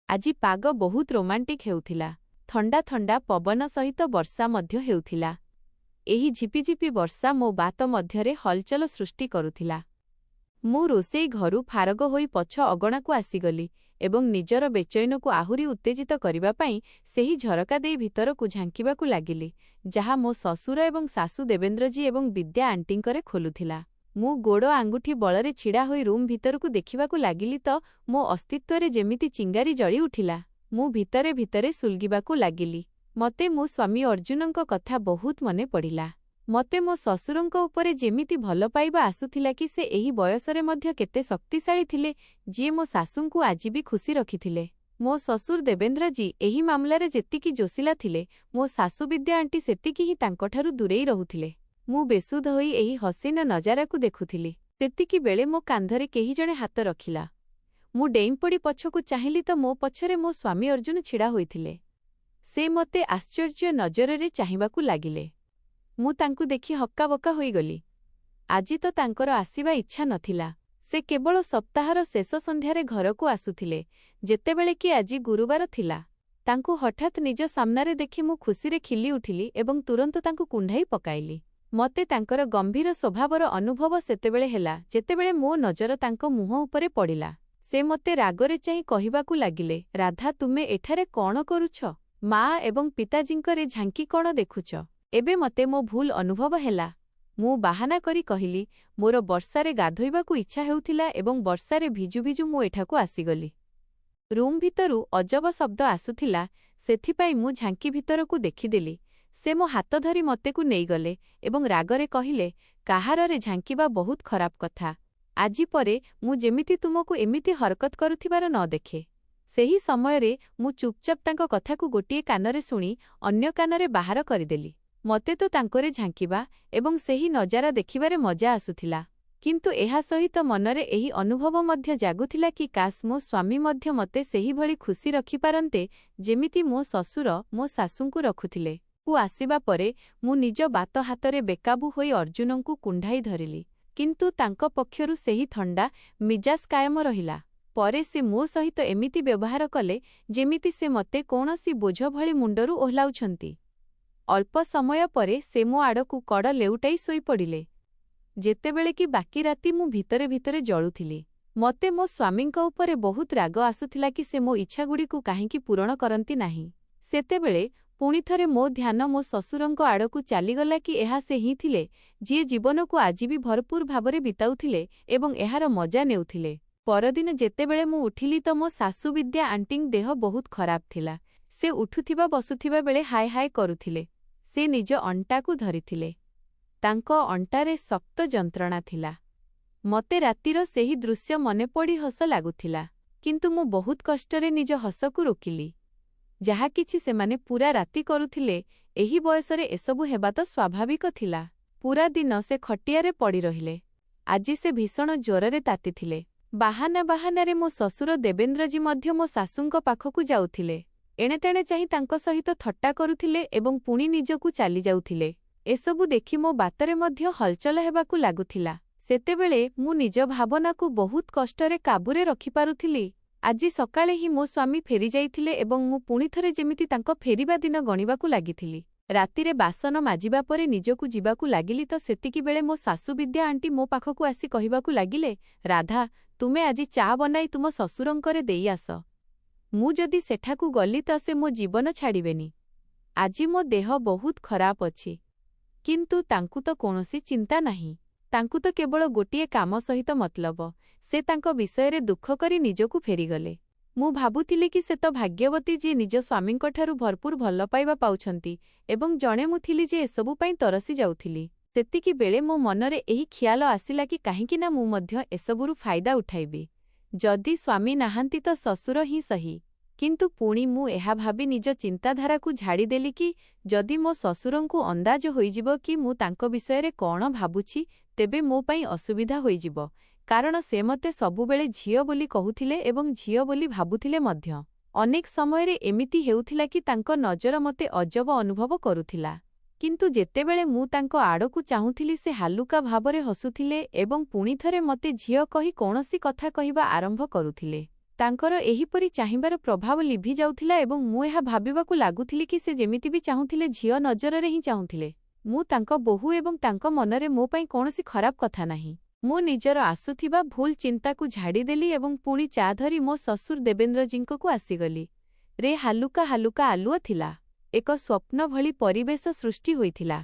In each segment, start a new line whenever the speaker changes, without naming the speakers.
ଆଜି ପାଗ ବହୁତ ରୋମାଣ୍ଟିକ୍ ହେଉଥିଲା। ଥଣ୍ଡା ଥଣ୍ଡା ପବନ ସହିତ ବର୍ଷା ମଧ୍ୟ ହେଉଥିଲା। ଏହି ଝିପିଝିପି ବର୍ଷା ମୋ ବାତ ମଧ୍ୟରେ ହଲଚଲ ସୃଷ୍ଟି କରୁଥିଲା। ମୁଁ ରୋଷେଇ ଘରୁ ଫାରଗ ହୋଇ ପଛ ଅଗଣାକୁ ଆସିଗଲି ଏବଂ ନିଜର ବେଚୈନକୁ ଆହୁରି ଉତ୍ତେଜିତ କରିବା ପାଇଁ ସେହି ଝରକା ଦେଇ ଭିତରକୁ ଝାଙ୍କିବାକୁ ଲାଗିଲି, ଯାହା ମୋ ଶ୍ୱଶୁର ଏବଂ ଶାଶୁ ଦେବେନ୍ଦ୍ରଜୀ ଏବଂ ବିଦ୍ୟା ଆଣ୍ଟିଙ୍କରେ ଖୋଲୁଥିଲା। ମୁଁ ଗୋଡ଼ ଆଙ୍ଗୁଠି ବଳରେ ଛିଡ଼ା ହୋଇ ରୁମ୍ ଭିତରକୁ ଦେଖିବାକୁ ଲାଗିଲି ତ ମୋ ଅସ୍ତିତ୍ୱରେ ଯେମିତି ଚିଙ୍ଗାରି ଜଳି ଉଠିଲା। ମୁଁ ଭିତରେ ଭିତରେ ସୁଲଗିବାକୁ ଲାଗିଲି। ମତେ ମୋ ସ୍ୱାମୀ ଅର୍ଜୁନଙ୍କ କଥା ବହୁତ ମନେ ପଡ଼ିଲା। ମତେ ମୋ ଶ୍ୱଶୁରଙ୍କ ଉପରେ ଯେମିତି ଭଲ ପାଇବା ଆସୁଥିଲା କି ସେ ଏହି ବୟସରେ ମଧ୍ୟ କେତେ ଶକ୍ତିଶାଳୀ ଥିଲେ, ଯିଏ ମୋ ଶାଶୁଙ୍କୁ ଆଜି ବି ଖୁସି ରଖିଥିଲେ। ମୋ ଶ୍ୱଶୁର ଦେବେନ୍ଦ୍ରଜୀ ଏହି ମାମଲାରେ ଯେତିକି ଜୋସିଲା ଥିଲେ, ମୋ ଶାଶୁ ବିଦ୍ୟା ଆଣ୍ଟି ସେତିକି ହିଁ ତାଙ୍କଠାରୁ ଦୂରେଇ ରହୁଥିଲେ। ମୁଁ ବେସୁଧ ହୋଇ ଏହି ହସିନ ନଜାରାକୁ ଦେଖୁଥିଲି। ସେତିକିବେଳେ ମୋ କାନ୍ଧରେ କେହି ଜଣେ ହାତ ରଖିଲା। ମୁଁ ଡେଇଁପଡ଼ି ପଛକୁ ଚାହିଁଲି ତ ମୋ ପଛରେ ମୋ ସ୍ୱାମୀ ଅର୍ଜୁନ ଛିଡ଼ା ହୋଇଥିଲେ। ସେ ମୋତେ ଆଶ୍ଚର୍ଯ୍ୟ ନଜରରେ ଚାହିଁବାକୁ ଲାଗିଲେ। ମୁଁ ତାଙ୍କୁ ଦେଖି ହକ୍କାବକ୍କା ହୋଇଗଲି। ଆଜି ତ ତାଙ୍କର ଆସିବା ଇଚ୍ଛା ନଥିଲା। ସେ କେବଳ ସପ୍ତାହର ଶେଷ ସନ୍ଧ୍ୟାରେ ଘରକୁ ଆସୁଥିଲେ, ଯେତେବେଳେ କି ଆଜି ଗୁରୁବାର ଥିଲା। ତାଙ୍କୁ ହଠାତ୍ ନିଜ ସାମ୍ନାରେ ଦେଖି ମୁଁ ଖୁସିରେ ଖିଲି ଉଠିଲି ଏବଂ ତୁରନ୍ତ ତାଙ୍କୁ କୁଣ୍ଢାଇ ପକାଇଲି। ମତେ ତାଙ୍କର ଗମ୍ଭୀର ସ୍ୱଭାବର ଅନୁଭବ ସେତେବେଳେ ହେଲା, ଯେତେବେଳେ ମୋ ନଜର ତାଙ୍କ ମୁହଁ ଉପରେ ପଡ଼ିଲା। ସେ ମୋତେ ରାଗରେ ଚାହିଁ କହିବାକୁ ଲାଗିଲେ, ରାଧା, ତୁମେ ଏଠାରେ କ'ଣ କରୁଛ? ମା ଏବଂ ପିତାଜୀଙ୍କରେ ଝାଙ୍କି କ'ଣ ଦେଖୁଛ? ଏବେ ମତେ ମୋ ଭୁଲ ଅନୁଭବ ହେଲା। ମୁଁ ବାହାନା କରି କହିଲି, ମୋର ବର୍ଷାରେ ଗାଧୋଇବାକୁ ଇଚ୍ଛା ହେଉଥିଲା ଏବଂ ବର୍ଷାରେ ଭିଜୁ ଭିଜୁ ମୁଁ ଏଠାକୁ ଆସିଗଲି। ରୁମ୍ ଭିତରୁ ଅଜବ ଶବ୍ଦ ଆସୁଥିଲା, ସେଥିପାଇଁ ମୁଁ ଝାଙ୍କି ଭିତରକୁ ଦେଖିଦେଲି। ସେ ମୋ ହାତ ଧରି ମତେକୁ ନେଇଗଲେ ଏବଂ ରାଗରେ କହିଲେ, କାହାରରେ ଝାଙ୍କିବା ବହୁତ ଖରାପ କଥା। ଆଜି ପରେ ମୁଁ ଯେମିତି ତୁମକୁ ଏମିତି ହରକତ କରୁଥିବାର ନ ଦେଖେ। ସେହି ସମୟରେ ମୁଁ ଚୁପଚାପ ତାଙ୍କ କଥାକୁ ଗୋଟିଏ କାନରେ ଶୁଣି ଅନ୍ୟ କାନରେ ବାହାର କରିଦେଲି। ମତେ ତ ତାଙ୍କରେ ଝାଙ୍କିବା ଏବଂ ସେହି ନଜାରା ଦେଖିବାରେ ମଜା ଆସୁଥିଲା, କିନ୍ତୁ ଏହା ସହିତ ମନରେ ଏହି ଅନୁଭବ ମଧ୍ୟ ଜାଗୁଥିଲା କି କାଶ୍ ମୋ ସ୍ୱାମୀ ମଧ୍ୟ ମତେ ସେହିଭଳି ଖୁସି ରଖିପାରନ୍ତେ, ଯେମିତି ମୋ ଶ୍ୱଶୁର ମୋ ଶାଶୁଙ୍କୁ ରଖୁଥିଲେ। ଆସିବା ପରେ ମୁଁ ନିଜ ବାତ ହାତରେ ବେକାବୁ ହୋଇ ଅର୍ଜୁନଙ୍କୁ କୁଣ୍ଢାଇ ଧରିଲି, କିନ୍ତୁ ତାଙ୍କ ପକ୍ଷରୁ ସେହି ଥଣ୍ଡା ମିଜାଜ କାୟମ ରହିଲା। ପରେ ସେ ମୋ ସହିତ ଏମିତି ବ୍ୟବହାର କଲେ, ଯେମିତି ସେ ମତେ କୌଣସି ବୋଝ ଭଳି ମୁଣ୍ଡରୁ ଓହ୍ଲାଉଛନ୍ତି। ଅଳ୍ପ ସମୟ ପରେ ସେ ମୋ ଆଡ଼କୁ କଡ଼ ଲେଉଟାଇ ଶୋଇପଡ଼ିଲେ, ଯେତେବେଳେ କି ବାକି ରାତି ମୁଁ ଭିତରେ ଭିତରେ ଜଳୁଥିଲି। ମତେ ମୋ ସ୍ୱାମୀଙ୍କ ଉପରେ ବହୁତ ରାଗ ଆସୁଥିଲା କି ସେ ମୋ ଇଚ୍ଛାଗୁଡ଼ିକୁ କାହିଁକି ପୂରଣ କରନ୍ତି ନାହିଁ। ସେତେବେଳେ ପୁଣିଥରେ ମୋ ଧ୍ୟାନ ମୋ ଶ୍ୱଶୁରଙ୍କ ଆଡ଼କୁ ଚାଲିଗଲା କି ଏହା ସେ ହିଁ ଥିଲେ, ଯିଏ ଜୀବନକୁ ଆଜି ବି ଭରପୁର ଭାବରେ ବିତାଉଥିଲେ ଏବଂ ଏହାର ମଜା ନେଉଥିଲେ। ପରଦିନ ଯେତେବେଳେ ମୁଁ ଉଠିଲି ତ ମୋ ଶାଶୁ ବିଦ୍ୟା ଆଣ୍ଟିଙ୍କ ଦେହ ବହୁତ ଖରାପ ଥିଲା। ସେ ଉଠୁଥିବା ବସୁଥିବା ବେଳେ ହାୟ ହାୟ କରୁଥିଲେ। ସେ ନିଜ ଅଣ୍ଟାକୁ ଧରିଥିଲେ। ତାଙ୍କ ଅଣ୍ଟାରେ ଶକ୍ତ ଯନ୍ତ୍ରଣା ଥିଲା। ମତେ ରାତିର ସେହି ଦୃଶ୍ୟ ମନେପଡ଼ି ହସ ଲାଗୁଥିଲା, କିନ୍ତୁ ମୁଁ ବହୁତ କଷ୍ଟରେ ନିଜ ହସକୁ ରୋକିଲି। ଯାହା କିଛି ସେମାନେ ପୂରା ରାତି କରୁଥିଲେ, ଏହି ବୟସରେ ଏସବୁ ହେବା ତ ସ୍ୱାଭାବିକ ଥିଲା। ପୂରା ଦିନ ସେ ଖଟିଆରେ ପଡ଼ି ରହିଲେ। ଆଜି ସେ ଭୀଷଣ ଜ୍ୱରରେ ତାତିଥିଲେ। ବାହାନା ବାହାନାରେ ମୋ ଶ୍ୱଶୁର ଦେବେନ୍ଦ୍ରଜୀ ମଧ୍ୟ ମୋ ଶାଶୁଙ୍କ ପାଖକୁ ଯାଉଥିଲେ। ଏଣେତେଣେ ଚାହିଁ ତାଙ୍କ ସହିତ ଥଟ୍ଟା କରୁଥିଲେ ଏବଂ ପୁଣି ନିଜକୁ ଚାଲିଯାଉଥିଲେ। ଏସବୁ ଦେଖି ମୋ ବାତରେ ମଧ୍ୟ ହଲଚଲ ହେବାକୁ ଲାଗୁଥିଲା। ସେତେବେଳେ ମୁଁ ନିଜ ଭାବନାକୁ ବହୁତ କଷ୍ଟରେ କାବୁରେ ରଖିପାରୁଥିଲି। ଆଜି ସକାଳେ ହିଁ ମୋ ସ୍ୱାମୀ ଫେରିଯାଇଥିଲେ ଏବଂ ମୁଁ ପୁଣିଥରେ ଯେମିତି ତାଙ୍କ ଫେରିବା ଦିନ ଗଣିବାକୁ ଲାଗିଥିଲି। ରାତିରେ ବାସନ ମାଜିବା ପରେ ନିଜକୁ ଯିବାକୁ ଲାଗିଲି ତ ସେତିକିବେଳେ ମୋ ଶାଶୁ ବିଦ୍ୟା ଆଣ୍ଟି ମୋ ପାଖକୁ ଆସି କହିବାକୁ ଲାଗିଲେ, ରାଧା, ତୁମେ ଆଜି ଚା ବନାଇ ତୁମ ଶ୍ୱଶୁରଙ୍କରେ ଦେଇ ଆସ। ମୁଁ ଯଦି ସେଠାକୁ ଗଲି ତ ସେ ମୋ ଜୀବନ ଛାଡ଼ିବେନି। ଆଜି ମୋ ଦେହ ବହୁତ ଖରାପ ଅଛି। କିନ୍ତୁ ତାଙ୍କୁ ତ କୌଣସି ଚିନ୍ତା ନାହିଁ। ତାଙ୍କୁ ତ କେବଳ ଗୋଟିଏ କାମ ସହିତ ମତଲବ। ସେ ତାଙ୍କ ବିଷୟରେ ଦୁଃଖ କରି ନିଜକୁ ଫେରିଗଲେ। ମୁଁ ଭାବୁଥିଲି କି ସେ ତ ଭାଗ୍ୟବତୀ ଯିଏ ନିଜ ସ୍ୱାମୀଙ୍କଠାରୁ ଭରପୁର ଭଲ ପାଇବା ପାଉଛନ୍ତି ଏବଂ ଜଣେ ମୁଁ ଥିଲି ଯେ ଏସବୁ ପାଇଁ ତରସି ଯାଉଥିଲି। ସେତିକିବେଳେ ମୋ ମନରେ ଏହି ଖିଆଲ ଆସିଲା କି କାହିଁକି ନା ମୁଁ ମଧ୍ୟ ଏସବୁରୁ ଫାଇଦା ଉଠାଇବି। ଯଦି ସ୍ୱାମୀ ନାହାନ୍ତି ତ ଶ୍ୱଶୁର ହିଁ ସହି। କିନ୍ତୁ ପୁଣି ମୁଁ ଏହା ଭାବି ନିଜ ଚିନ୍ତାଧାରାକୁ ଝାଡ଼ିଦେଲି କି ଯଦି ମୋ ଶ୍ୱଶୁରଙ୍କୁ ଅନ୍ଦାଜ ହୋଇଯିବ କି ମୁଁ ତାଙ୍କ ବିଷୟରେ କ'ଣ ଭାବୁଛି, ତେବେ ମୋ ପାଇଁ ଅସୁବିଧା ହୋଇଯିବ, କାରଣ ସେ ମତେ ସବୁବେଳେ ଝିଅ ବୋଲି କହୁଥିଲେ ଏବଂ ଝିଅ ବୋଲି ଭାବୁଥିଲେ ମଧ୍ୟ। ଅନେକ ସମୟରେ ଏମିତି ହେଉଥିଲା କି ତାଙ୍କ ନଜର ମତେ ଅଜବ ଅନୁଭବ କରୁଥିଲା। କିନ୍ତୁ ଯେତେବେଳେ ମୁଁ ତାଙ୍କ ଆଡ଼କୁ ଚାହୁଁଥିଲି ସେ ହାଲୁକା ଭାବରେ ହସୁଥିଲେ ଏବଂ ପୁଣିଥରେ ମତେ ଝିଅ କହି କୌଣସି କଥା କହିବା ଆରମ୍ଭ କରୁଥିଲେ। ତାଙ୍କର ଏହିପରି ଚାହିଁବାର ପ୍ରଭାବ ଲିଭି ଯାଉଥିଲା ଏବଂ ମୁଁ ଏହା ଭାବିବାକୁ ଲାଗୁଥିଲି କି ସେ ଯେମିତି ବି ଚାହୁଁଥିଲେ ଝିଅ ନଜରରେ ହିଁ ଚାହୁଁଥିଲେ। ମୁଁ ତାଙ୍କ ବୋହୂ ଏବଂ ତାଙ୍କ ମନରେ ମୋ ପାଇଁ କୌଣସି ଖରାପ କଥା ନାହିଁ। ମୁଁ ନିଜର ଆସୁଥିବା ଭୁଲ ଚିନ୍ତାକୁ ଝାଡ଼ିଦେଲି ଏବଂ ପୁଣି ଚା ଧରି ମୋ ଶ୍ୱଶୁର ଦେବେନ୍ଦ୍ରଜୀଙ୍କକୁ ଆସିଗଲି। ରେ ହାଲୁକା ହାଲୁକା ଆଲୁଅ ଥିଲା। ଏକ ସ୍ୱପ୍ନ ଭଳି ପରିବେଶ ସୃଷ୍ଟି ହୋଇଥିଲା।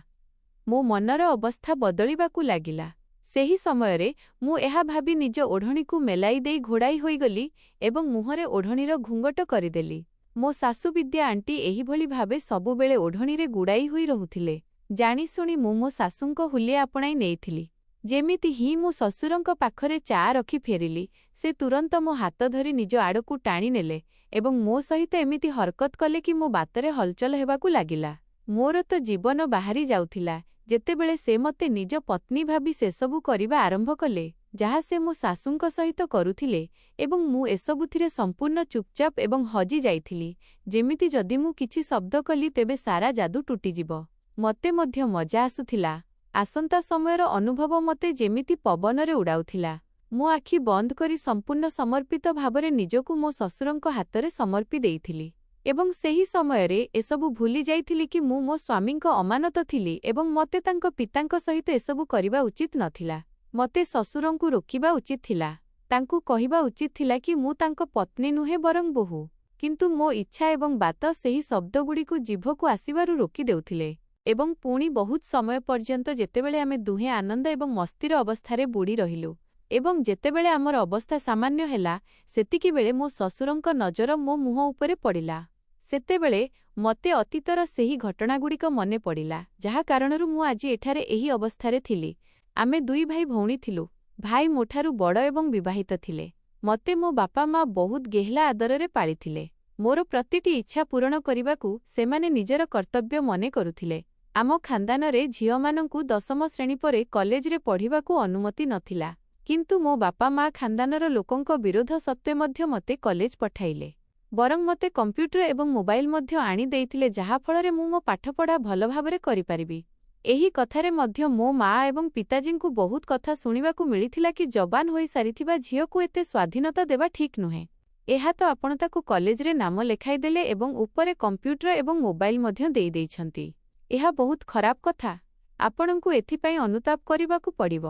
ମୋ ମନର ଅବସ୍ଥା ବଦଳିବାକୁ ଲାଗିଲା। ସେହି ସମୟରେ ମୁଁ ଏହା ଭାବି ନିଜ ଓଢ଼ଣୀକୁ ମେଲାଇ ଦେଇ ଘୋଡ଼ାଇ ହୋଇଗଲି ଏବଂ ମୁହଁରେ ଓଢ଼ଣୀର ଘୁଙ୍ଗଟ କରିଦେଲି। ମୋ ଶାଶୁ ବିଦ୍ୟା ଆଣ୍ଟି ଏହିଭଳି ଭାବେ ସବୁବେଳେ ଓଢ଼ଣୀରେ ଗୁଡ଼ାଇ ହୋଇ ରହୁଥିଲେ। ଜାଣିଶୁଣି ମୁଁ ମୋ ଶାଶୁଙ୍କ ହୁଲିଆ ଆପଣାଇ ନେଇଥିଲି। ଯେମିତି ହିଁ ମୁଁ ଶ୍ୱଶୁରଙ୍କ ପାଖରେ ଚା ରଖି ଫେରିଲି, ସେ ତୁରନ୍ତ ମୋ ହାତ ଧରି ନିଜ ଆଡ଼କୁ ଟାଣି ନେଲେ ଏବଂ ମୋ ସହିତ ଏମିତି ହରକତ କଲେ କି ମୋ ବାତରେ ହଲଚଲ ହେବାକୁ ଲାଗିଲା। ମୋର ତ ଜୀବନ ବାହାରି ଯାଉଥିଲା ଯେତେବେଳେ ସେ ମୋତେ ନିଜ ପତ୍ନୀ ଭାବି ସେସବୁ କରିବା ଆରମ୍ଭ କଲେ, ଯାହା ସେ ମୋ ଶାଶୁଙ୍କ ସହିତ କରୁଥିଲେ ଏବଂ ମୁଁ ଏସବୁଥିରେ ସମ୍ପୂର୍ଣ୍ଣ ଚୁପଚାପ ଏବଂ ହଜି ଯାଇଥିଲି, ଯେମିତି ଯଦି ମୁଁ କିଛି ଶବ୍ଦ କଲି ତେବେ ସାରା ଯାଦୁ ତୁଟିଯିବ। ମୋତେ ମଧ୍ୟ ମଜା ଆସୁଥିଲା। ଆସନ୍ତା ସମୟର ଅନୁଭବ ମୋତେ ଯେମିତି ପବନରେ ଉଡ଼ାଉଥିଲା। ମୋ ଆଖି ବନ୍ଦ କରି ସମ୍ପୂର୍ଣ୍ଣ ସମର୍ପିତ ଭାବରେ ନିଜକୁ ମୋ ଶ୍ୱଶୁରଙ୍କ ହାତରେ ସମର୍ପି ଦେଇଥିଲି ଏବଂ ସେହି ସମୟରେ ଏସବୁ ଭୁଲି ଯାଇଥିଲି କି ମୁଁ ମୋ ସ୍ୱାମୀଙ୍କ ଅମାନତ ଥିଲି ଏବଂ ମୋତେ ତାଙ୍କ ପିତାଙ୍କ ସହିତ ଏସବୁ କରିବା ଉଚିତ ନଥିଲା। ମୋତେ ଶ୍ୱଶୁରଙ୍କୁ ରୋକିବା ଉଚିତ ଥିଲା। ତାଙ୍କୁ କହିବା ଉଚିତ ଥିଲା କି ମୁଁ ତାଙ୍କ ପତ୍ନୀ ନୁହେଁ ବରଂ ବୋହୂ। କିନ୍ତୁ ମୋ ଇଚ୍ଛା ଏବଂ ବାତ ସେହି ଶବ୍ଦଗୁଡ଼ିକୁ ଜିଭକୁ ଆସିବାରୁ ରୋକି ଦେଉଥିଲେ। ଏବଂ ପୁଣି ବହୁତ ସମୟ ପର୍ଯ୍ୟନ୍ତ ଯେତେବେଳେ ଆମେ ଦୁହେଁ ଆନନ୍ଦ ଏବଂ ମସ୍ତିର ଅବସ୍ଥାରେ ବୁଡ଼ି ରହିଲୁ ଏବଂ ଯେତେବେଳେ ଆମର ଅବସ୍ଥା ସାମାନ୍ୟ ହେଲା, ସେତିକିବେଳେ ମୋ ଶ୍ୱଶୁରଙ୍କ ନଜର ମୋ ମୁହଁ ଉପରେ ପଡ଼ିଲା। ସେତେବେଳେ ମୋତେ ଅତୀତର ସେହି ଘଟଣାଗୁଡ଼ିକ ମନେ ପଡ଼ିଲା, ଯାହା କାରଣରୁ ମୁଁ ଆଜି ଏଠାରେ ଏହି ଅବସ୍ଥାରେ ଥିଲି। ଆମେ ଦୁଇ ଭାଇ ଭଉଣୀ ଥିଲୁ। ଭାଇ ମୋଠାରୁ ବଡ଼ ଏବଂ ବିବାହିତ ଥିଲେ। ମୋତେ ମୋ ବାପା ମା ବହୁତ ଗେହ୍ଲା ଆଦରରେ ପାଳିଥିଲେ। ମୋର ପ୍ରତିଟି ଇଚ୍ଛା ପୂରଣ କରିବାକୁ ସେମାନେ ନିଜର କର୍ତ୍ତବ୍ୟ ମନେ କରୁଥିଲେ। ଆମ ଖାନଦାନରେ ଝିଅମାନଙ୍କୁ 10ମ ଶ୍ରେଣୀ ପରେ କଲେଜରେ ପଢ଼ିବାକୁ ଅନୁମତି ନଥିଲା, କିନ୍ତୁ ମୋ ବାପା ମା ଖାନଦାନର ଲୋକଙ୍କ ବିରୋଧ ସତ୍ତ୍ୱେ ମଧ୍ୟ ମୋତେ କଲେଜ ପଠାଇଲେ। ବରଂ ମୋତେ କମ୍ପ୍ୟୁଟର ଏବଂ ମୋବାଇଲ ମଧ୍ୟ ଆଣି ଦେଇଥିଲେ, ଯାହାଫଳରେ ମୁଁ ମୋ ପାଠପଢ଼ା ଭଲ ଭାବରେ କରିପାରିବି। ଏହି କଥାରେ ମଧ୍ୟ ମୋ ମା ଏବଂ ପିତାଜୀଙ୍କୁ ବହୁତ କଥା ଶୁଣିବାକୁ ମିଳିଥିଲା କି ଜବାନ ହୋଇସାରିଥିବା ଝିଅକୁ ଏତେ ସ୍ୱାଧୀନତା ଦେବା ଠିକ୍ ନୁହେଁ। ଏହା ତ ଆପଣ ତାକୁ କଲେଜରେ ନାମ ଲେଖାଇଦେଲେ ଏବଂ ଉପରେ କମ୍ପ୍ୟୁଟର ଏବଂ ମୋବାଇଲ ମଧ୍ୟ ଦେଇଦେଇଛନ୍ତି। ଏହା ବହୁତ ଖରାପ କଥା। ଆପଣଙ୍କୁ ଏଥିପାଇଁ ଅନୁତାପ କରିବାକୁ ପଡ଼ିବ,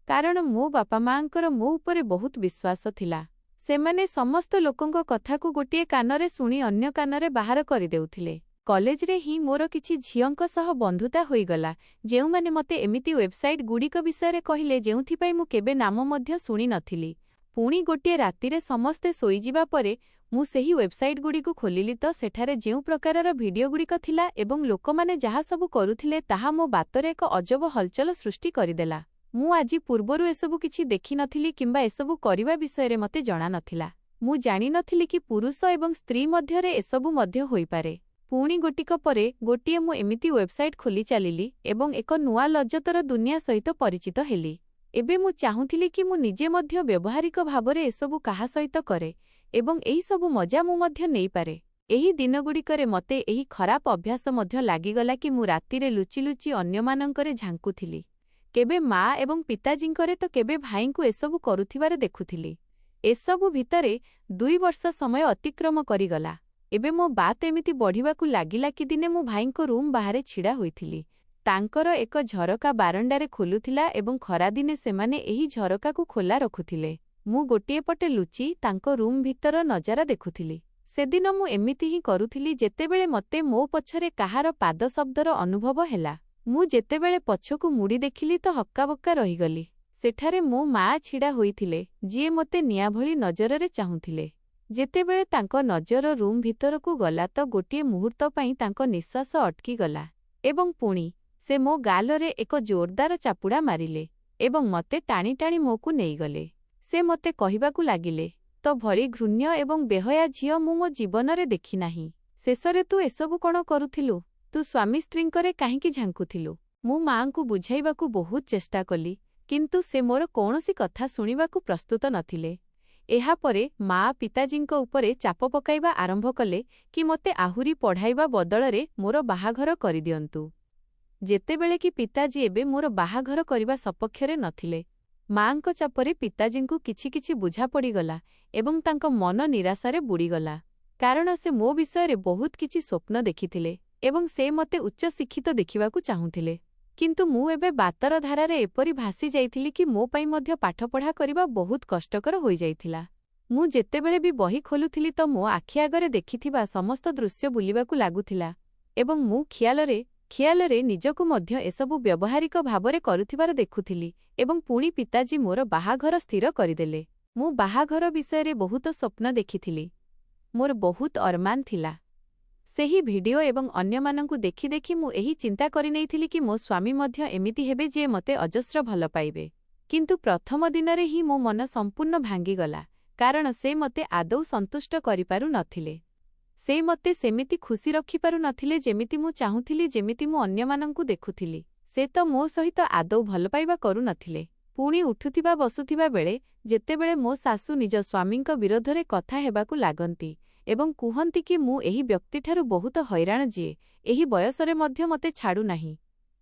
କାରଣ ମୋ ବାପା ମାଆଙ୍କର ମୋ ଉପରେ ବହୁତ ବିଶ୍ୱାସ ଥିଲା। ସେମାନେ ସମସ୍ତ ଲୋକଙ୍କ କଥାକୁ ଗୋଟିଏ କାନରେ ଶୁଣି ଅନ୍ୟ କାନରେ ବାହାର କରିଦେଉଥିଲେ। କଲେଜରେ ହିଁ ମୋର କିଛି ଝିଅଙ୍କ ସହ ବନ୍ଧୁତା ହୋଇଗଲା, ଯେଉଁମାନେ ମୋତେ ଏମିତି ୱେବସାଇଟ୍‌ଗୁଡ଼ିକ ବିଷୟରେ କହିଲେ ଯେଉଁଥିପାଇଁ ମୁଁ କେବେ ନାମ ମଧ୍ୟ ଶୁଣି ନଥିଲି। ପୁଣି ଗୋଟିଏ ରାତିରେ ସମସ୍ତେ ଶୋଇଯିବା ପରେ ମୁଁ ସେହି ୱେବସାଇଟ୍‌ଗୁଡ଼ିକୁ ଖୋଲିଲି ତ ସେଠାରେ ଯେଉଁ ପ୍ରକାରର ଭିଡିଓଗୁଡ଼ିକ ଥିଲା ଏବଂ ଲୋକମାନେ ଯାହା ସବୁ କରୁଥିଲେ ତାହା ମୋ ବାତରେ ଏକ ଅଜବ ହଲଚଲ ସୃଷ୍ଟି କରିଦେଲା। ମୁଁ ଆଜି ପୂର୍ବରୁ ଏସବୁ କିଛି ଦେଖିନଥିଲି କିମ୍ବା ଏସବୁ କରିବା ବିଷୟରେ ମୋତେ ଜଣାନଥିଲା। ମୁଁ ଜାଣିନଥିଲି କି ପୁରୁଷ ଏବଂ ସ୍ତ୍ରୀ ମଧ୍ୟରେ ଏସବୁ ମଧ୍ୟ ହୋଇପାରେ। ପୁଣି ଗୋଟିକ ପରେ ଗୋଟିଏ ମୁଁ ଏମିତି ୱେବସାଇଟ୍ ଖୋଲି ଚାଲିଲି ଏବଂ ଏକ ନୂଆ ଲଜ୍ଜତର ଦୁନିଆ ସହିତ ପରିଚିତ ହେଲି। ଏବେ ମୁଁ ଚାହୁଁଥିଲି କି ମୁଁ ନିଜେ ମଧ୍ୟ ବ୍ୟବହାରିକ ଭାବରେ ଏସବୁ କାହା ସହିତ କରେ ଏବଂ ଏହିସବୁ ମଜା ମୁଁ ମଧ୍ୟ ନେଇପାରେ। ଏହି ଦିନଗୁଡ଼ିକରେ ମୋତେ ଏହି ଖରାପ ଅଭ୍ୟାସ ମଧ୍ୟ ଲାଗିଗଲା କି ମୁଁ ରାତିରେ ଲୁଚି ଲୁଚି ଅନ୍ୟମାନଙ୍କରେ ଝାଙ୍କୁଥିଲି। କେବେ ମା ଏବଂ ପିତାଜୀଙ୍କରେ ତ କେବେ ଭାଇଙ୍କୁ ଏସବୁ କରୁଥିବାର ଦେଖୁଥିଲି। ଏସବୁ ଭିତରେ 2 ବର୍ଷ ସମୟ ଅତିକ୍ରମ କରିଗଲା। ଏବେ ମୋ ବାତ ଏମିତି ବଢ଼ିବାକୁ ଲାଗିଲା କି ଦିନେ ମୁଁ ଭାଇଙ୍କ ରୁମ୍ ବାହାରେ ଛିଡ଼ା ହୋଇଥିଲି। ତାଙ୍କର ଏକ ଝରକା ବାରଣ୍ଡାରେ ଖୋଲୁଥିଲା ଏବଂ ଖରାଦିନେ ସେମାନେ ଏହି ଝରକାକୁ ଖୋଲା ରଖୁଥିଲେ। ମୁଁ ଗୋଟିଏ ପଟେ ଲୁଚି ତାଙ୍କ ରୁମ୍ ଭିତର ନଜାରା ଦେଖୁଥିଲି। ସେଦିନ ମୁଁ ଏମିତି ହିଁ କରୁଥିଲି ଯେତେବେଳେ ମୋତେ ମୋ ପଛରେ କାହାର ପାଦ ଶବ୍ଦର ଅନୁଭବ ହେଲା। ମୁଁ ଯେତେବେଳେ ପଛକୁ ମୁଡ଼ି ଦେଖିଲି ତ ହକ୍କାବକ୍କା ରହିଗଲି। ସେଠାରେ ମୋ ମା ଛିଡ଼ା ହୋଇଥିଲେ, ଯିଏ ମୋତେ ନିଆଁ ଭଳି ନଜରରେ ଚାହୁଁଥିଲେ। ଯେତେବେଳେ ତାଙ୍କ ନଜର ରୁମ୍ ଭିତରକୁ ଗଲା ତ ଗୋଟିଏ ମୁହୂର୍ତ୍ତ ପାଇଁ ତାଙ୍କ ନିଶ୍ୱାସ ଅଟକିଗଲା ଏବଂ ପୁଣି ସେ ମୋ ଗାଲରେ ଏକ ଜୋରଦାର ଚାପୁଡ଼ା ମାରିଲେ ଏବଂ ମୋତେ ଟାଣି ଟାଣି ମୋକୁ ନେଇଗଲେ। ସେ ମୋତେ କହିବାକୁ ଲାଗିଲେ, ତୋ ଭଳି ଘୃଣ୍ୟ ଏବଂ ବେହୟା ଝିଅ ମୁଁ ମୋ ଜୀବନରେ ଦେଖିନାହିଁ। ଶେଷରେ ତୁ ଏସବୁ କ'ଣ କରୁଥିଲୁ? ତୁ ସ୍ୱାମୀ ସ୍ତ୍ରୀଙ୍କରେ କାହିଁକି ଝାଙ୍କୁଥିଲୁ? ମୁଁ ମାଆଙ୍କୁ ବୁଝାଇବାକୁ ବହୁତ ଚେଷ୍ଟା କଲି, କିନ୍ତୁ ସେ ମୋର କୌଣସି କଥା ଶୁଣିବାକୁ ପ୍ରସ୍ତୁତ ନଥିଲେ। ଏହାପରେ ମା ପିତାଜୀଙ୍କ ଉପରେ ଚାପ ପକାଇବା ଆରମ୍ଭ କଲେ କି ମୋତେ ଆହୁରି ପଢ଼ାଇବା ବଦଳରେ ମୋର ବାହାଘର କରିଦିଅନ୍ତୁ। ଯେତେବେଳେ କି ପିତାଜୀ ଏବେ ମୋର ବାହାଘର କରିବା ସପକ୍ଷରେ ନଥିଲେ। ମାଙ୍କ ଚାପରେ ପିତାଜୀଙ୍କୁ କିଛି କିଛି ବୁଝା ପଡ଼ିଗଲା ଏବଂ ତାଙ୍କ ମନ ନିରାଶାରେ ବୁଡ଼ିଗଲା। କାରଣ ସେ ମୋ ବିଷୟରେ ବହୁତ କିଛି ସ୍ୱପ୍ନ ଦେଖିଥିଲେ ଏବଂ ସେ ମୋତେ ଉଚ୍ଚଶିକ୍ଷିତ ଦେଖିବାକୁ ଚାହୁଁଥିଲେ। କିନ୍ତୁ ମୁଁ ଏବେ ବାତର ଧାରାରେ ଏପରି ଭାସି ଯାଇଥିଲି କି ମୋ ପାଇଁ ମଧ୍ୟ ପାଠପଢ଼ା କରିବା ବହୁତ କଷ୍ଟକର ହୋଇଯାଇଥିଲା। ମୁଁ ଯେତେବେଳେ ବି ବହି ଖୋଲୁଥିଲି ତ ମୋ ଆଖି ଆଗରେ ଦେଖିଥିବା ସମସ୍ତ ଦୃଶ୍ୟ ବୁଲିବାକୁ ଲାଗୁଥିଲା ଏବଂ ମୁଁ ଖିଆଲରେ ନିଜକୁ ମଧ୍ୟ ଏସବୁ ବ୍ୟବହାରିକ ଭାବରେ କରୁଥିବାର ଦେଖୁଥିଲି ଏବଂ ପୁଣି ପିତାଜୀ ମୋର ବାହାଘର ସ୍ଥିର କରିଦେଲେ। ମୁଁ ବାହାଘର ବିଷୟରେ ବହୁତ ସ୍ୱପ୍ନ ଦେଖିଥିଲି। ମୋର ବହୁତ ଅରମାନ ଥିଲା। ସେହି ଭିଡିଓ ଏବଂ ଅନ୍ୟମାନଙ୍କୁ ଦେଖି ଦେଖି ମୁଁ ଏହି ଚିନ୍ତା କରିନେଇଥିଲି କି ମୋ ସ୍ୱାମୀ ମଧ୍ୟ ଏମିତି ହେବେ ଯିଏ ମୋତେ ଅଜସ୍ର ଭଲ ପାଇବେ। କିନ୍ତୁ ପ୍ରଥମ ଦିନରେ ହିଁ ମୋ ମନ ସମ୍ପୂର୍ଣ୍ଣ ଭାଙ୍ଗିଗଲା କାରଣ ସେ ମୋତେ ଆଦୌ ସନ୍ତୁଷ୍ଟ କରିପାରୁ ନଥିଲେ। ସେ ମୋତେ ସେମିତି ଖୁସି ରଖିପାରୁ ନଥିଲେ ଯେମିତି ମୁଁ ଚାହୁଁଥିଲି, ଯେମିତି ମୁଁ ଅନ୍ୟମାନଙ୍କୁ ଦେଖୁଥିଲି। ସେ ତ ମୋ ସହିତ ଆଦୌ ଭଲପାଇବା କରୁନଥିଲେ। ପୁଣି ଉଠୁଥିବା ବସୁଥିବା ବେଳେ ଯେତେବେଳେ ମୋ ଶାଶୁ ନିଜ ସ୍ୱାମୀଙ୍କ ବିରୋଧରେ କଥା ହେବାକୁ ଲାଗନ୍ତି ଏବଂ କୁହନ୍ତି କି ମୁଁ ଏହି ବ୍ୟକ୍ତିଠାରୁ ବହୁତ ହଇରାଣ ଯିଏ ଏହି ବୟସରେ ମଧ୍ୟ ମୋତେ ଛାଡ଼ୁନାହିଁ,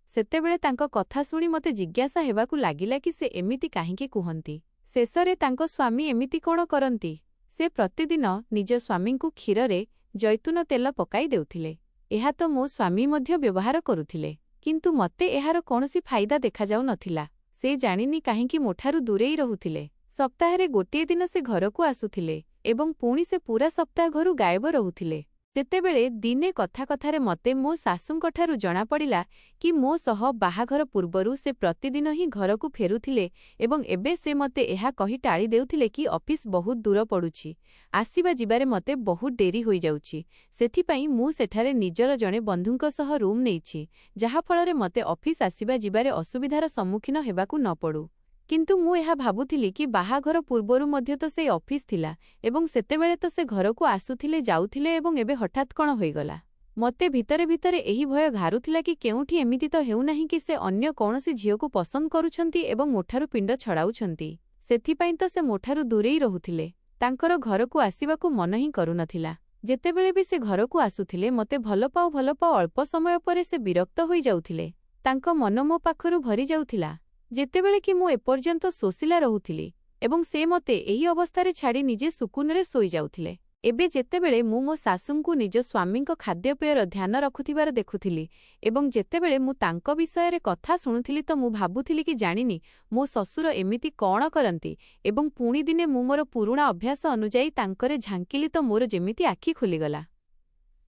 ସେତେବେଳେ ତାଙ୍କ କଥା ଶୁଣି ମୋତେ ଜିଜ୍ଞାସା ହେବାକୁ ଲାଗିଲା କି ସେ ଏମିତି କାହିଁକି କୁହନ୍ତି। ଶେଷରେ ତାଙ୍କ ସ୍ୱାମୀ ଏମିତି କ'ଣ କରନ୍ତି? ସେ ପ୍ରତିଦିନ ନିଜ ସ୍ୱାମୀଙ୍କୁ କ୍ଷୀରରେ ଜୈତୁନ ତେଲ ପକାଇ ଦେଉଥିଲେ। ଏହା ତ ମୋ ସ୍ୱାମୀ ମଧ୍ୟ ବ୍ୟବହାର କରୁଥିଲେ। କିନ୍ତୁ ମୋତେ ଏହାର କୌଣସି ଫାଇଦା ଦେଖାଯାଉ ନଥିଲା। ସେ ଜାଣିନି କାହିଁକି ମୋଠାରୁ ଦୂରେଇ ରହୁଥିଲେ। ସପ୍ତାହରେ ଗୋଟିଏ ଦିନ ସେ ଘରକୁ ଆସୁଥିଲେ ଏବଂ ପୁଣି ସେ ପୂରା ସପ୍ତାହ ଘରୁ ଗାୟବ ରହୁଥିଲେ। ସେତେବେଳେ ଦିନେ କଥାରେ ମୋତେ ମୋ ଶାଶୁଙ୍କଠାରୁ ଜଣାପଡ଼ିଲା କି ମୋ ସହ ବାହାଘର ପୂର୍ବରୁ ସେ ପ୍ରତିଦିନ ହିଁ ଘରକୁ ଫେରୁଥିଲେ ଏବଂ ଏବେ ସେ ମୋତେ ଏହା କହି ଟାଳି ଦେଉଥିଲେ କି ଅଫିସ୍ ବହୁତ ଦୂର ପଡ଼ୁଛି, ଆସିବା ଯିବାରେ ମୋତେ ବହୁତ ଡେରି ହୋଇଯାଉଛି। ସେଥିପାଇଁ ମୁଁ ସେଠାରେ ନିଜର ଜଣେ ବନ୍ଧୁଙ୍କ ସହ ରୁମ୍ ନେଇଛି, ଯାହାଫଳରେ ମୋତେ ଅଫିସ୍ ଆସିବା ଯିବାରେ ଅସୁବିଧାର ସମ୍ମୁଖୀନ ହେବାକୁ ନ ପଡ଼ୁ। କିନ୍ତୁ ମୁଁ ଏହା ଭାବୁଥିଲି କି ବାହାଘର ପୂର୍ବରୁ ମଧ୍ୟ ତ ସେ ଅଫିସ୍ ଥିଲା ଏବଂ ସେତେବେଳେ ତ ସେ ଘରକୁ ଆସୁଥିଲେ ଯାଉଥିଲେ ଏବଂ ଏବେ ହଠାତ୍ କ'ଣ ହୋଇଗଲା? ମୋତେ ଭିତରେ ଭିତରେ ଏହି ଭୟ ଘାରୁଥିଲା କି କେଉଁଠି ଏମିତି ତ ହେଉନାହିଁ କି ସେ ଅନ୍ୟ କୌଣସି ଝିଅକୁ ପସନ୍ଦ କରୁଛନ୍ତି ଏବଂ ମୋଠାରୁ ପିଣ୍ଡ ଛଡ଼ାଉଛନ୍ତି। ସେଥିପାଇଁ ତ ସେ ମୋଠାରୁ ଦୂରେଇ ରହୁଥିଲେ। ତାଙ୍କର ଘରକୁ ଆସିବାକୁ ମନ ହିଁ କରୁନଥିଲା। ଯେତେବେଳେ ବି ସେ ଘରକୁ ଆସୁଥିଲେ ମୋତେ ଭଲ ପାଉ ଅଳ୍ପ ସମୟ ପରେ ସେ ବିରକ୍ତ ହୋଇଯାଉଥିଲେ। ତାଙ୍କ ମନ ମୋ ପାଖରୁ ଭରି ଯାଉଥିଲା। ଯେତେବେଳେ କି ମୁଁ ଏପର୍ଯ୍ୟନ୍ତ ଶୋଷିଲା ରହୁଥିଲି ଏବଂ ସେ ମୋତେ ଏହି ଅବସ୍ଥାରେ ଛାଡ଼ି ନିଜେ ସୁକୁନରେ ଶୋଇଯାଉଥିଲେ। ଏବେ ଯେତେବେଳେ ମୁଁ ମୋ ଶାଶୁଙ୍କୁ ନିଜ ସ୍ୱାମୀଙ୍କ ଖାଦ୍ୟପେୟର ଧ୍ୟାନ ରଖୁଥିବାର ଦେଖୁଥିଲି ଏବଂ ଯେତେବେଳେ ମୁଁ ତାଙ୍କ ବିଷୟରେ କଥା ଶୁଣୁଥିଲି ତ ମୁଁ ଭାବୁଥିଲି କି ଜାଣିନି ମୋ ଶ୍ୱଶୁର ଏମିତି କ'ଣ କରନ୍ତି ଏବଂ ପୁଣି ଦିନେ ମୁଁ ମୋର ପୁରୁଣା ଅଭ୍ୟାସ ଅନୁଯାୟୀ ତାଙ୍କରେ ଝାଙ୍କିଲି ତ ମୋର ଯେମିତି ଆଖି ଖୋଲିଗଲା।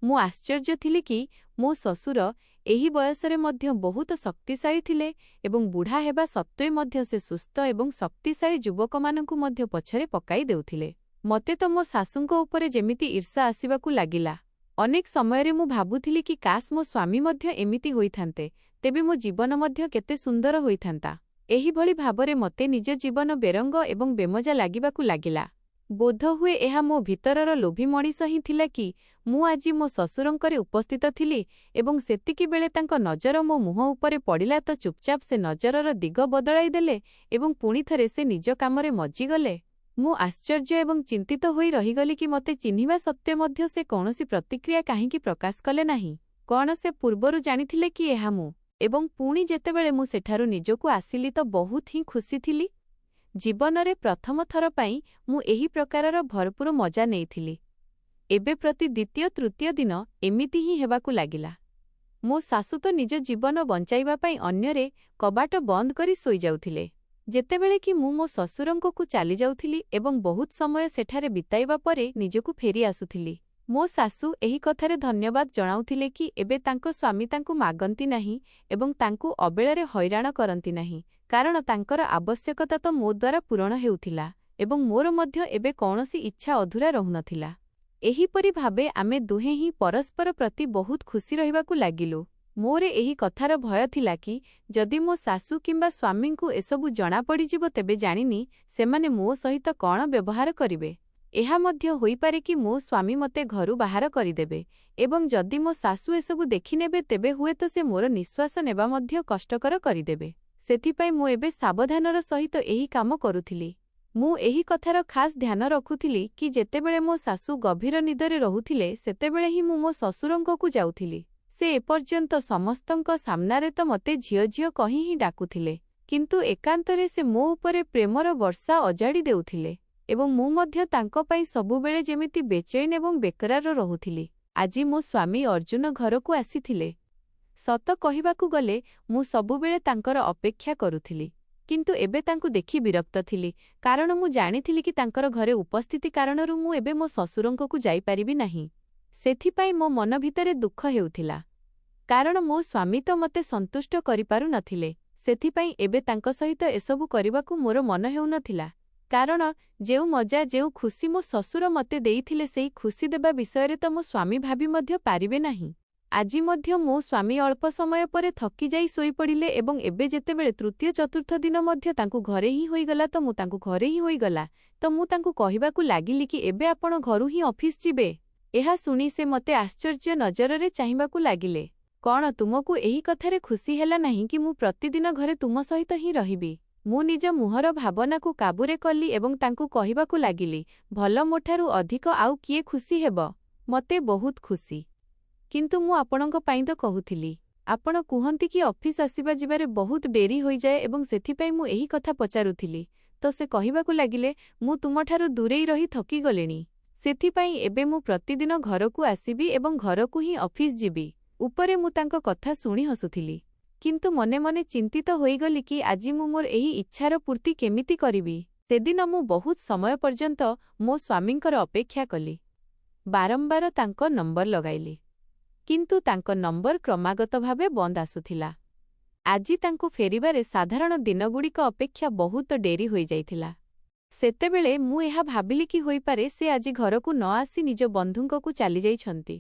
ମୁଁ ଆଶ୍ଚର୍ଯ୍ୟ ଥିଲି କି ମୋ ଶ୍ୱଶୁର ଏହି ବୟସରେ ମଧ୍ୟ ବହୁତ ଶକ୍ତିଶାଳୀ ଥିଲେ ଏବଂ ବୁଢ଼ା ହେବା ସତ୍ତ୍ୱେ ମଧ୍ୟ ସେ ସୁସ୍ଥ ଏବଂ ଶକ୍ତିଶାଳୀ ଯୁବକମାନଙ୍କୁ ମଧ୍ୟ ପଛରେ ପକାଇ ଦେଉଥିଲେ। ମୋତେ ତ ମୋ ଶାଶୁଙ୍କ ଉପରେ ଯେମିତି ଈର୍ଷା ଆସିବାକୁ ଲାଗିଲା। ଅନେକ ସମୟରେ ମୁଁ ଭାବୁଥିଲି କି କାଶ ମୋ ସ୍ୱାମୀ ମଧ୍ୟ ଏମିତି ହୋଇଥାନ୍ତେ, ତେବେ ମୋ ଜୀବନ ମଧ୍ୟ କେତେ ସୁନ୍ଦର ହୋଇଥାନ୍ତା। ଏହିଭଳି ଭାବରେ ମୋତେ ନିଜ ଜୀବନ ବେରଙ୍ଗ ଏବଂ ବେମଜା ଲାଗିବାକୁ ଲାଗିଲା। ବୋଧହୁଏ ଏହା ମୋ ଭିତରର ଲୋଭୀ ମଣିଷ ହିଁ ଥିଲା କି ମୁଁ ଆଜି ମୋ ଶ୍ୱଶୁରଙ୍କରେ ଉପସ୍ଥିତ ଥିଲି ଏବଂ ସେତିକିବେଳେ ତାଙ୍କ ନଜର ମୋ ମୁହଁ ଉପରେ ପଡ଼ିଲା ତ ଚୁପଚାପ ସେ ନଜରର ଦିଗ ବଦଳାଇ ଦେଲେ ଏବଂ ପୁଣିଥରେ ସେ ନିଜ କାମରେ ମଜିଗଲେ। ମୁଁ ଆଶ୍ଚର୍ଯ୍ୟ ଏବଂ ଚିନ୍ତିତ ହୋଇ ରହିଗଲି କି ମୋତେ ଚିହ୍ନିବା ସତ୍ତ୍ୱେ ମଧ୍ୟ ସେ କୌଣସି ପ୍ରତିକ୍ରିୟା କାହିଁକି ପ୍ରକାଶ କଲେ ନାହିଁ। କ'ଣ ସେ ପୂର୍ବରୁ ଜାଣିଥିଲେ କି ଏହା ମୁଁ? ଏବଂ ପୁଣି ଯେତେବେଳେ ମୁଁ ସେଠାରୁ ନିଜକୁ ଆସିଲି ତ ବହୁତ ହିଁ ଖୁସି ଥିଲି। ଜୀବନରେ ପ୍ରଥମ ଥର ପାଇଁ ମୁଁ ଏହି ପ୍ରକାରର ଭରପୁର ମଜା ନେଇଥିଲି। ଏବେ ପ୍ରତି ଦ୍ୱିତୀୟ ତୃତୀୟ ଦିନ ଏମିତି ହିଁ ହେବାକୁ ଲାଗିଲା। ମୋ ଶାଶୁ ତ ନିଜ ଜୀବନ ବଞ୍ଚାଇବା ପାଇଁ ଅନ୍ୟରେ କବାଟ ବନ୍ଦ କରି ଶୋଇଯାଉଥିଲେ। ଯେତେବେଳେ କି ମୁଁ ମୋ ଶ୍ୱଶୁରଙ୍କୁ ଚାଲିଯାଉଥିଲି ଏବଂ ବହୁତ ସମୟ ସେଠାରେ ବିତାଇବା ପରେ ନିଜକୁ ଫେରି ଆସୁଥିଲି, ମୋ ଶାଶୁ ଏହି କଥାରେ ଧନ୍ୟବାଦ ଜଣାଉଥିଲେ କି ଏବେ ତାଙ୍କ ସ୍ୱାମୀ ତାଙ୍କୁ ମାଗନ୍ତି ନାହିଁ ଏବଂ ତାଙ୍କୁ ଅବେଳରେ ହଇରାଣ କରନ୍ତି ନାହିଁ କାରଣ ତାଙ୍କର ଆବଶ୍ୟକତା ତ ମୋ ଦ୍ୱାରା ପୂରଣ ହେଉଥିଲା ଏବଂ ମୋର ମଧ୍ୟ ଏବେ କୌଣସି ଇଚ୍ଛା ଅଧୁରା ରହୁନଥିଲା। ଏହିପରି ଭାବେ ଆମେ ଦୁହେଁ ହିଁ ପରସ୍ପର ପ୍ରତି ବହୁତ ଖୁସି ରହିବାକୁ ଲାଗିଲୁ। ମୋର ଏହି କଥାର ଭୟ ଥିଲା କି ଯଦି ମୋ ଶାଶୁ କିମ୍ବା ସ୍ୱାମୀଙ୍କୁ ଏସବୁ ଜଣାପଡ଼ିଯିବ ତେବେ ଜାଣିନି ସେମାନେ ମୋ ସହିତ କ'ଣ ବ୍ୟବହାର କରିବେ। ଏହା ମଧ୍ୟ ହୋଇପାରେ କି ମୋ ସ୍ୱାମୀ ମୋତେ ଘରୁ ବାହାର କରିଦେବେ ଏବଂ ଯଦି ମୋ ଶାଶୁ ଏସବୁ ଦେଖିନେବେ ତେବେ ହୁଏତ ସେ ମୋର ନିଶ୍ୱାସ ନେବା ମଧ୍ୟ କଷ୍ଟକର କରିଦେବେ। ସେଥିପାଇଁ ମୁଁ ଏବେ ସାବଧାନର ସହିତ ଏହି କାମ କରୁଥିଲି। ମୁଁ ଏହି କଥାର ଖାସ୍ ଧ୍ୟାନ ରଖୁଥିଲି କି ଯେତେବେଳେ ମୋ ଶାଶୁ ଗଭୀର ନିଦରେ ରହୁଥିଲେ ସେତେବେଳେ ହିଁ ମୁଁ ମୋ ଶ୍ୱଶୁରଙ୍କୁ ଯାଉଥିଲି। ସେ ଏପର୍ଯ୍ୟନ୍ତ ସମସ୍ତଙ୍କ ସାମ୍ନାରେ ତ ମୋତେ ଝିଅ କହି ହିଁ ଡାକୁଥିଲେ। କିନ୍ତୁ ଏକାନ୍ତରେ ସେ ମୋ ଉପରେ ପ୍ରେମର ବର୍ଷା ଅଜାଡ଼ି ଦେଉଥିଲେ ଏବଂ ମୁଁ ମଧ୍ୟ ତାଙ୍କ ପାଇଁ ସବୁବେଳେ ଯେମିତି ବେଚୈନ ଏବଂ ବେକରାର ରହୁଥିଲି। ଆଜି ମୋ ସ୍ୱାମୀ ଅର୍ଜୁନ ଘରକୁ ଆସିଥିଲେ। ସତ କହିବାକୁ ଗଲେ ମୁଁ ସବୁବେଳେ ତାଙ୍କର ଅପେକ୍ଷା କରୁଥିଲି, କିନ୍ତୁ ଏବେ ତାଙ୍କୁ ଦେଖି ବିରକ୍ତ ଥିଲି, କାରଣ ମୁଁ ଜାଣିଥିଲି କି ତାଙ୍କର ଘରେ ଉପସ୍ଥିତି କାରଣରୁ ମୁଁ ଏବେ ମୋ ଶ୍ୱଶୁରଙ୍କକୁ ଯାଇପାରିବି ନାହିଁ। ସେଥିପାଇଁ ମୋ ମନ ଭିତରେ ଦୁଃଖ ହେଉଥିଲା, କାରଣ ମୋ ସ୍ୱାମୀ ତ ମୋତେ ସନ୍ତୁଷ୍ଟ କରିପାରୁ ନଥିଲେ। ସେଥିପାଇଁ ଏବେ ତାଙ୍କ ସହିତ ଏସବୁ କରିବାକୁ ମୋର ମନ ହେଉନଥିଲା, କାରଣ ଯେଉଁ ମଜା ଯେଉଁ ଖୁସି ମୋ ଶ୍ୱଶୁର ମୋତେ ଦେଇଥିଲେ ସେହି ଖୁସି ଦେବା ବିଷୟରେ ତ ମୋ ସ୍ୱାମୀ ଭାବି ମଧ୍ୟ ପାରିବେ ନାହିଁ। ଆଜି ମଧ୍ୟ ମୋ ସ୍ୱାମୀ ଅଳ୍ପ ସମୟ ପରେ ଥକିଯାଇ ଶୋଇପଡ଼ିଲେ ଏବଂ ଏବେ ଯେତେବେଳେ ତୃତୀୟ ଚତୁର୍ଥ ଦିନ ମଧ୍ୟ ତାଙ୍କୁ ଘରେ ହିଁ ହୋଇଗଲା ତ ମୁଁ ତାଙ୍କୁ କହିବାକୁ ଲାଗିଲି କି ଏବେ ଆପଣ ଘରୁ ହିଁ ଅଫିସ୍ ଯିବେ। ଏହା ଶୁଣି ସେ ମୋତେ ଆଶ୍ଚର୍ଯ୍ୟ ନଜରରେ ଚାହିଁବାକୁ ଲାଗିଲେ। କ'ଣ ତୁମକୁ ଏହି କଥାରେ ଖୁସି ହେଲା ନାହିଁ କି ମୁଁ ପ୍ରତିଦିନ ଘରେ ତୁମ ସହିତ ହିଁ ରହିବି? ମୁଁ ନିଜ ମୁହଁର ଭାବନାକୁ କାବୁରେ କଲି ଏବଂ ତାଙ୍କୁ କହିବାକୁ ଲାଗିଲି, ଭଲ, ମୋଠାରୁ ଅଧିକ ଆଉ କିଏ ଖୁସି ହେବ? ମୋତେ ବହୁତ ଖୁସି। କିନ୍ତୁ ମୁଁ ଆପଣଙ୍କ ପାଇଁ ତ କହୁଥିଲି। ଆପଣ କୁହନ୍ତି କି ଅଫିସ୍ ଆସିବା ଯିବାରେ ବହୁତ ଡେରି ହୋଇଯାଏ ଏବଂ ସେଥିପାଇଁ ମୁଁ ଏହି କଥା ପଚାରୁଥିଲି। ତ ସେ କହିବାକୁ ଲାଗିଲେ, ମୁଁ ତୁମଠାରୁ ଦୂରେଇ ରହି ଥକିଗଲିଣି। ସେଥିପାଇଁ ଏବେ ମୁଁ ପ୍ରତିଦିନ ଘରକୁ ଆସିବି ଏବଂ ଘରକୁ ହିଁ ଅଫିସ୍ ଯିବି। ଉପରେ ମୁଁ ତାଙ୍କ କଥା ଶୁଣି ହସୁଥିଲି, କିନ୍ତୁ ମନେ ମନେ ଚିନ୍ତିତ ହୋଇଗଲି କି ଆଜି ମୁଁ ମୋର ଏହି ଇଚ୍ଛାର ପୂର୍ତ୍ତି କେମିତି କରିବି। ସେଦିନ ମୁଁ ବହୁତ ସମୟ ପର୍ଯ୍ୟନ୍ତ ମୋ ସ୍ୱାମୀଙ୍କର ଅପେକ୍ଷା କଲି। ବାରମ୍ବାର ତାଙ୍କ ନମ୍ବର ଲଗାଇଲି, କିନ୍ତୁ ତାଙ୍କ ନମ୍ବର କ୍ରମାଗତ ଭାବେ ବନ୍ଦ ଆସୁଥିଲା। ଆଜି ତାଙ୍କୁ ଫେରିବାରେ ସାଧାରଣ ଦିନଗୁଡ଼ିକ ଅପେକ୍ଷା ବହୁତ ଡେରି ହୋଇଯାଇଥିଲା। ସେତେବେଳେ ମୁଁ ଏହା ଭାବିଲି କି ହୋଇପାରେ ସେ ଆଜି ଘରକୁ ନ ଆସି ନିଜ ବନ୍ଧୁଙ୍କକୁ ଚାଲିଯାଇଛନ୍ତି।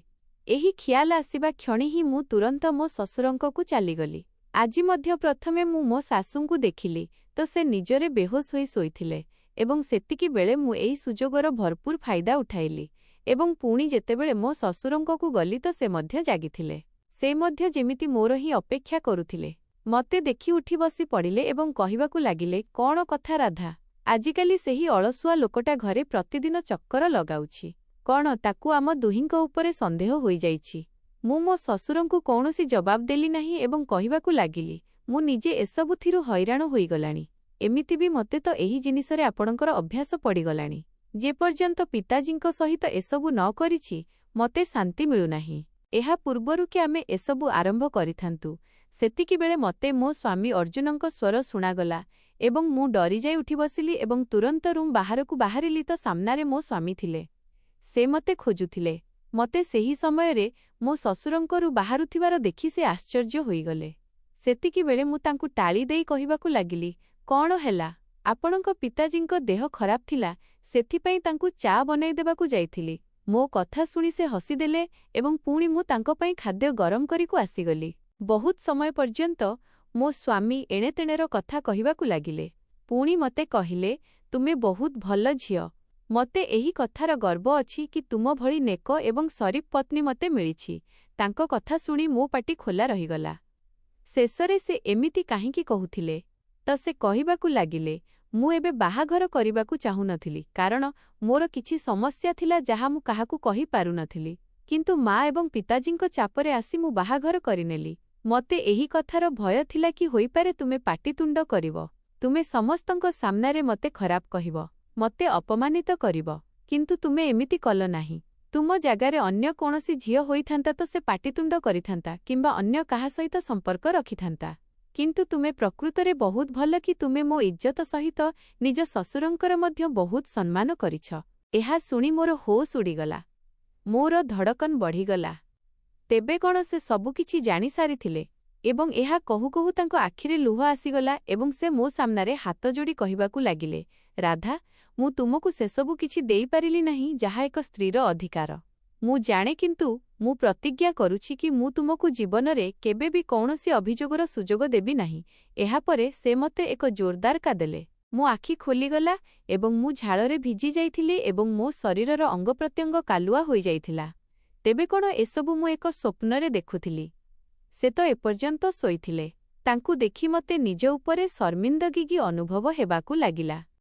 ଏହି ଖିଆଲ ଆସିବା କ୍ଷଣି ହିଁ ମୁଁ ତୁରନ୍ତ ମୋ ଶ୍ୱଶୁରଙ୍କକୁ ଚାଲିଗଲି। ଆଜି ମଧ୍ୟ ପ୍ରଥମେ ମୁଁ ମୋ ଶାଶୁଙ୍କୁ ଦେଖିଲି ତ ସେ ନିଜରେ ବେହୋସ ହୋଇ ଶୋଇଥିଲେ ଏବଂ ସେତିକି ବେଳେ ମୁଁ ଏହି ସୁଯୋଗର ଭରପୁର ଫାଇଦା ଉଠାଇଲି ଏବଂ ପୁଣି ଯେତେବେଳେ ମୋ ଶ୍ୱଶୁରଙ୍କକୁ ଗଲି ତ ସେ ମଧ୍ୟ ଜାଗିଥିଲେ। ସେ ମଧ୍ୟ ଯେମିତି ମୋର ହିଁ ଅପେକ୍ଷା କରୁଥିଲେ। ମୋତେ ଦେଖି ଉଠି ବସି ପଡ଼ିଲେ ଏବଂ କହିବାକୁ ଲାଗିଲେ, କ'ଣ କଥା ରାଧା? ଆଜିକାଲି ସେହି ଅଳସୁଆ ଲୋକଟା ଘରେ ପ୍ରତିଦିନ ଚକ୍କର ଲଗାଉଛି। କ'ଣ ତାକୁ ଆମ ଦୁହିଁଙ୍କ ଉପରେ ସନ୍ଦେହ ହୋଇଯାଇଛି? ମୁଁ ମୋ ଶ୍ୱଶୁରଙ୍କୁ କୌଣସି ଜବାବ ଦେଲି ନାହିଁ ଏବଂ କହିବାକୁ ଲାଗିଲି, ମୁଁ ନିଜେ ଏସବୁଥିରୁ ହଇରାଣ ହୋଇଗଲାଣି। ଏମିତି ବି ମୋତେ ତ ଏହି ଜିନିଷରେ ଆପଣଙ୍କର ଅଭ୍ୟାସ ପଡ଼ିଗଲାଣି। ଯେପର୍ଯ୍ୟନ୍ତ ପିତାଜୀଙ୍କ ସହିତ ଏସବୁ ନ କରିଛି ମୋତେ ଶାନ୍ତି ମିଳୁନାହିଁ। ଏହା ପୂର୍ବରୁ କି ଆମେ ଏସବୁ ଆରମ୍ଭ କରିଥାନ୍ତୁ, ସେତିକିବେଳେ ମୋତେ ମୋ ସ୍ୱାମୀ ଅର୍ଜୁନଙ୍କ ସ୍ୱର ଶୁଣାଗଲା ଏବଂ ମୁଁ ଡରିଯାଇ ଉଠି ବସିଲି ଏବଂ ତୁରନ୍ତ ରୁମ୍ ବାହାରକୁ ବାହାରିଲି ତ ସାମ୍ନାରେ ମୋ ସ୍ୱାମୀ ଥିଲେ। ସେ ମୋତେ ଖୋଜୁଥିଲେ। ମୋତେ ସେହି ସମୟରେ ମୋ ଶ୍ୱଶୁରଙ୍କରୁ ବାହାରୁଥିବାର ଦେଖି ସେ ଆଶ୍ଚର୍ଯ୍ୟ ହୋଇଗଲେ। ସେତିକିବେଳେ ମୁଁ ତାଙ୍କୁ ଟାଳି ଦେଇ କହିବାକୁ ଲାଗିଲି, କ'ଣ ହେଲା? ଆପଣଙ୍କ ପିତାଜୀଙ୍କ ଦେହ ଖରାପ ଥିଲା, ସେଥିପାଇଁ ତାଙ୍କୁ ଚା ବନାଇଦେବାକୁ ଯାଇଥିଲି। ମୋ କଥା ଶୁଣି ସେ ହସିଦେଲେ ଏବଂ ପୁଣି ମୁଁ ତାଙ୍କ ପାଇଁ ଖାଦ୍ୟ ଗରମ କରିକୁ ଆସିଗଲି। ବହୁତ ସମୟ ପର୍ଯ୍ୟନ୍ତ ମୋ ସ୍ୱାମୀ ଏଣେତେଣେର କଥା କହିବାକୁ ଲାଗିଲେ। ପୁଣି ମୋତେ କହିଲେ, ତୁମେ ବହୁତ ଭଲ ଝିଅ। ମୋତେ ଏହି କଥାର ଗର୍ବ ଅଛି କି ତୁମ ଭଳି ନେକ ଏବଂ ସରିଫ ପତ୍ନୀ ମୋତେ ମିଳିଛି। ତାଙ୍କ କଥା ଶୁଣି ମୋ ପାଟି ଖୋଲା ରହିଗଲା। ଶେଷରେ ସେ ଏମିତି କାହିଁକି କହୁଥିଲେ? ତ ସେ କହିବାକୁ ଲାଗିଲେ, ମୁଁ ଏବେ ବାହାଘର କରିବାକୁ ଚାହୁଁନଥିଲି କାରଣ ମୋର କିଛି ସମସ୍ୟା ଥିଲା ଯାହା ମୁଁ କାହାକୁ କହିପାରୁନଥିଲି। କିନ୍ତୁ ମା ଏବଂ ପିତାଜୀଙ୍କ ଚାପରେ ଆସି ମୁଁ ବାହାଘର କରିନେଲି। ମୋତେ ଏହି କଥାର ଭୟ ଥିଲା କି ହୋଇପାରେ ତୁମେ ପାଟିତୁଣ୍ଡ କରିବ, ତୁମେ ସମସ୍ତଙ୍କ ସାମ୍ନାରେ ମୋତେ ଖରାପ କହିବ, ମୋତେ ଅପମାନିତ କରିବ, କିନ୍ତୁ ତୁମେ ଏମିତି କଲ ନାହିଁ। ତୁମ ଜାଗାରେ ଅନ୍ୟ କୌଣସି ଝିଅ ହୋଇଥାନ୍ତା ତ ସେ ପାଟିତୁଣ୍ଡ କରିଥାନ୍ତା କିମ୍ବା ଅନ୍ୟ କାହା ସହିତ ସମ୍ପର୍କ ରଖିଥାନ୍ତା। କିନ୍ତୁ ତୁମେ ପ୍ରକୃତରେ ବହୁତ ଭଲ କି ତୁମେ ମୋ ଇଜ୍ଜତ ସହିତ ନିଜ ଶ୍ୱଶୁରଙ୍କର ମଧ୍ୟ ବହୁତ ସମ୍ମାନ କରିଛ। ଏହା ଶୁଣି ମୋର ହୋସ୍ ଉଡ଼ିଗଲା। ମୋର ଧଡ଼କନ ବଢ଼ିଗଲା। ତେବେ କ'ଣ ସେ ସବୁକିଛି ଜାଣିସାରିଥିଲେ? ଏବଂ ଏହା କହୁ କହୁ ତାଙ୍କ ଆଖିରେ ଲୁହ ଆସିଗଲା ଏବଂ ସେ ମୋ ସାମ୍ନାରେ ହାତ ଯୋଡ଼ି କହିବାକୁ ଲାଗିଲେ, ରାଧା, ମୁଁ ତୁମକୁ ସେସବୁ କିଛି ଦେଇପାରିଲି ନାହିଁ ଯାହା ଏକ ସ୍ତ୍ରୀର ଅଧିକାର। ମୁଁ ଜାଣେ, କିନ୍ତୁ ମୁଁ ପ୍ରତିଜ୍ଞା କରୁଛି କି ମୁଁ ତୁମକୁ ଜୀବନରେ କେବେ ବି କୌଣସି ଅଭିଯୋଗର ସୁଯୋଗ ଦେବି ନାହିଁ। ଏହାପରେ ସେ ମୋତେ ଏକ ଜୋରଦାର କାଦେଲେ। ମୋ ଆଖି ଖୋଲିଗଲା ଏବଂ ମୁଁ ଝାଳରେ ଭିଜି ଯାଇଥିଲି ଏବଂ ମୋ ଶରୀରର ଅଙ୍ଗପ୍ରତ୍ୟଙ୍ଗ କାଲୁଆ ହୋଇଯାଇଥିଲା। ତେବେ କ'ଣ ଏସବୁ ମୁଁ ଏକ ସ୍ୱପ୍ନରେ ଦେଖୁଥିଲି? ସେ ତ ଏପର୍ଯ୍ୟନ୍ତ ଶୋଇଥିଲେ। ତାଙ୍କୁ ଦେଖି ମୋତେ ନିଜ ଉପରେ ଶର୍ମିନ୍ଦଗୀ ଅନୁଭବ ହେବାକୁ ଲାଗିଲା।